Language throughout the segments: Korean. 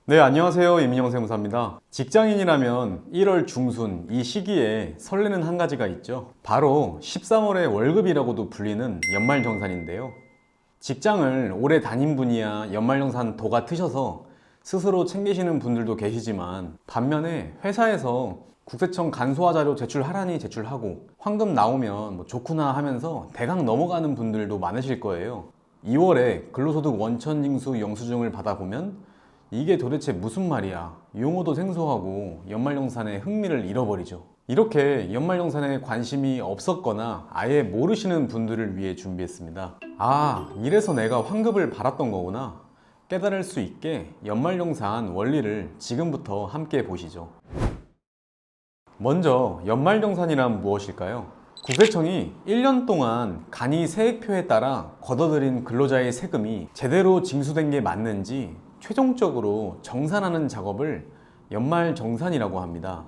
네, 안녕하세요. 이민영 세무사입니다. 직장인이라면 1월 중순 이 시기에 설레는 한 가지가 있죠. 바로 13월의 월급이라고도 불리는 연말정산인데요. 직장을 오래 다닌 분이야 연말정산 도가 트셔서 스스로 챙기시는 분들도 계시지만, 반면에 회사에서 국세청 간소화 자료 제출하라니 제출하고 황금 나오면 뭐 좋구나 하면서 대강 넘어가는 분들도 많으실 거예요. 2월에 근로소득 원천징수 영수증을 받아보면 이게 도대체 무슨 말이야? 용어도 생소하고 연말정산에 흥미를 잃어버리죠. 이렇게 연말정산에 관심이 없었거나 아예 모르시는 분들을 위해 준비했습니다. 아, 이래서 내가 환급을 받았던 거구나 깨달을 수 있게 연말정산 원리를 지금부터 함께 보시죠. 먼저 연말정산이란 무엇일까요? 국세청이 1년 동안 간이 세액표에 따라 걷어들인 근로자의 세금이 제대로 징수된 게 맞는지 최종적으로 정산하는 작업을 연말정산이라고 합니다.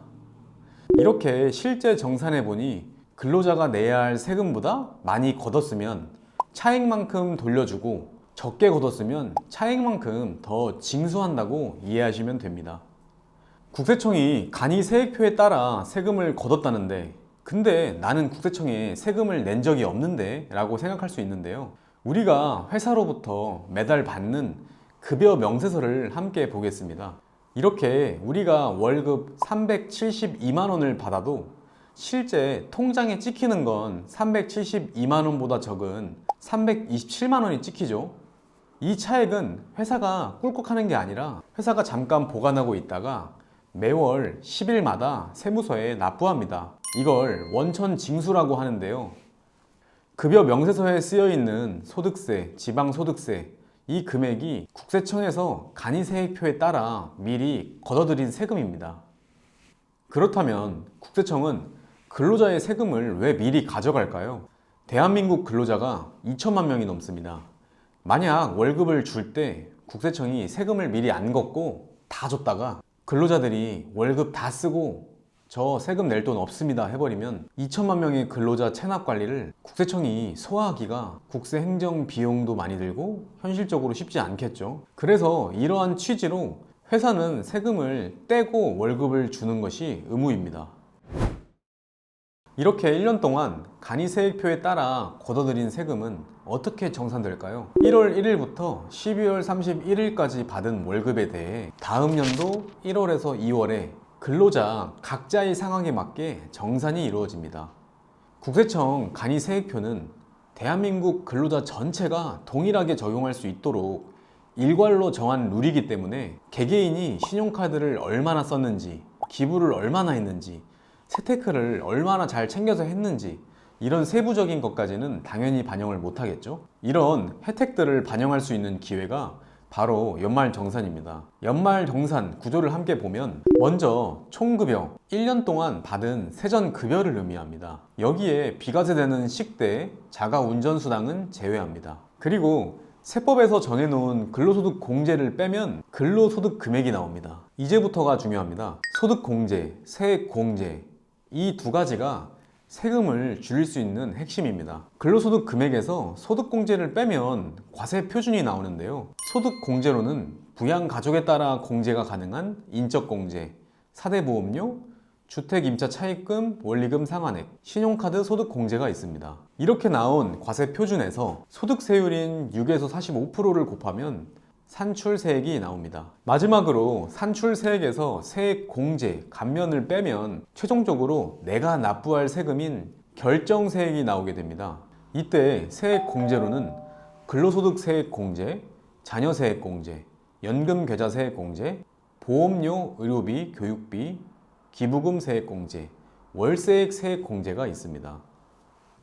이렇게 실제 정산해 보니 근로자가 내야 할 세금보다 많이 걷었으면 차액만큼 돌려주고, 적게 걷었으면 차액만큼 더 징수한다고 이해하시면 됩니다. 국세청이 간이 세액표에 따라 세금을 걷었다는데, 근데 나는 국세청에 세금을 낸 적이 없는데 라고 생각할 수 있는데요. 우리가 회사로부터 매달 받는 급여 명세서를 함께 보겠습니다. 이렇게 우리가 월급 372만 원을 받아도 실제 통장에 찍히는 건 372만 원보다 적은 327만 원이 찍히죠. 이 차액은 회사가 꿀꺽하는 게 아니라 회사가 잠깐 보관하고 있다가 매월 10일마다 세무서에 납부합니다. 이걸 원천 징수라고 하는데요. 급여 명세서에 쓰여 있는 소득세, 지방소득세, 이 금액이 국세청에서 간이세액표에 따라 미리 걷어들인 세금입니다. 그렇다면 국세청은 근로자의 세금을 왜 미리 가져갈까요? 대한민국 근로자가 2천만 명이 넘습니다. 만약 월급을 줄 때 국세청이 세금을 미리 안 걷고 다 줬다가 근로자들이 월급 다 쓰고 저 세금 낼 돈 없습니다 해버리면 2천만 명의 근로자 체납 관리를 국세청이 소화하기가 국세 행정 비용도 많이 들고 현실적으로 쉽지 않겠죠. 그래서 이러한 취지로 회사는 세금을 떼고 월급을 주는 것이 의무입니다. 이렇게 1년 동안 간이세액표에 따라 걷어들인 세금은 어떻게 정산될까요? 1월 1일부터 12월 31일까지 받은 월급에 대해 다음 연도 1월에서 2월에 근로자 각자의 상황에 맞게 정산이 이루어집니다. 국세청 간이세액표는 대한민국 근로자 전체가 동일하게 적용할 수 있도록 일괄로 정한 룰이기 때문에 개개인이 신용카드를 얼마나 썼는지, 기부를 얼마나 했는지, 세테크를 얼마나 잘 챙겨서 했는지, 이런 세부적인 것까지는 당연히 반영을 못하겠죠. 이런 혜택들을 반영할 수 있는 기회가 바로 연말정산입니다. 연말정산 구조를 함께 보면 먼저 총급여, 1년 동안 받은 세전급여를 의미합니다. 여기에 비과세되는 식대, 자가운전수당은 제외합니다. 그리고 세법에서 정해놓은 근로소득 공제를 빼면 근로소득 금액이 나옵니다. 이제부터가 중요합니다. 소득공제, 세액공제, 이 두 가지가 세금을 줄일 수 있는 핵심입니다. 근로소득 금액에서 소득공제를 빼면 과세 표준이 나오는데요. 소득공제로는 부양가족에 따라 공제가 가능한 인적공제, 사대보험료, 주택임차 차입금, 원리금 상환액, 신용카드 소득공제가 있습니다. 이렇게 나온 과세 표준에서 소득세율인 6에서 45%를 곱하면 산출세액이 나옵니다. 마지막으로 산출세액에서 세액공제, 감면을 빼면 최종적으로 내가 납부할 세금인 결정세액이 나오게 됩니다. 이때 세액공제로는 근로소득세액공제, 자녀세액공제, 연금계좌세액공제, 보험료, 의료비, 교육비, 기부금 세액공제, 월세액 세액공제가 있습니다.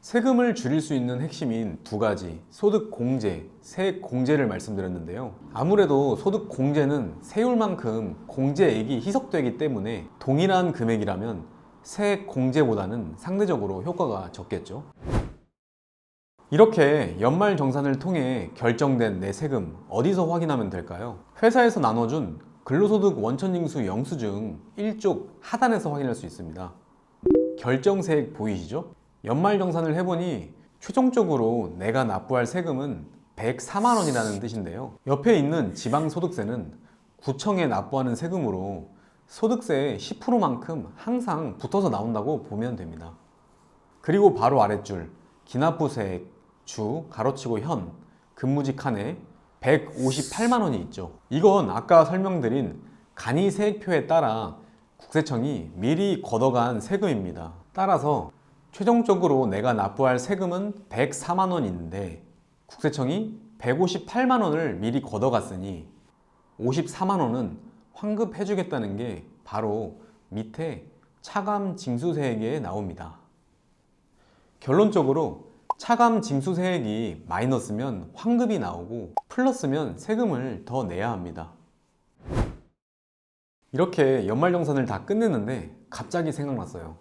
세금을 줄일 수 있는 핵심인 두 가지, 소득공제, 세액공제를 말씀드렸는데요. 아무래도 소득공제는 세율만큼 공제액이 희석되기 때문에 동일한 금액이라면 세액공제보다는 상대적으로 효과가 적겠죠. 이렇게 연말정산을 통해 결정된 내 세금 어디서 확인하면 될까요? 회사에서 나눠준 근로소득 원천징수 영수증 1쪽 하단에서 확인할 수 있습니다. 결정세액 보이시죠? 연말정산을 해보니 최종적으로 내가 납부할 세금은 104만 원이라는 뜻인데요. 옆에 있는 지방소득세는 구청에 납부하는 세금으로 소득세의 10%만큼 항상 붙어서 나온다고 보면 됩니다. 그리고 바로 아랫줄 기납부세액 주 가로치고 현 근무직 한해 158만 원이 있죠. 이건 아까 설명드린 간이세액표에 따라 국세청이 미리 걷어간 세금입니다. 따라서 최종적으로 내가 납부할 세금은 104만 원인데 국세청이 158만 원을 미리 걷어갔으니 54만 원은 환급해주겠다는 게 바로 밑에 차감 징수세액에 나옵니다. 결론적으로 차감 징수세액이 마이너스면 환급이 나오고 플러스면 세금을 더 내야 합니다. 이렇게 연말정산을 다 끝냈는데 갑자기 생각났어요.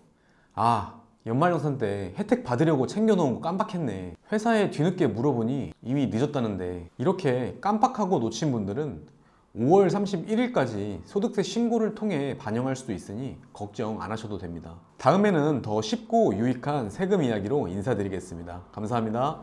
아, 연말정산 때 혜택 받으려고 챙겨놓은 거 깜빡했네. 회사에 뒤늦게 물어보니 이미 늦었다는데, 이렇게 깜빡하고 놓친 분들은 5월 31일까지 소득세 신고를 통해 반영할 수도 있으니 걱정 안 하셔도 됩니다. 다음에는 더 쉽고 유익한 세금 이야기로 인사드리겠습니다. 감사합니다.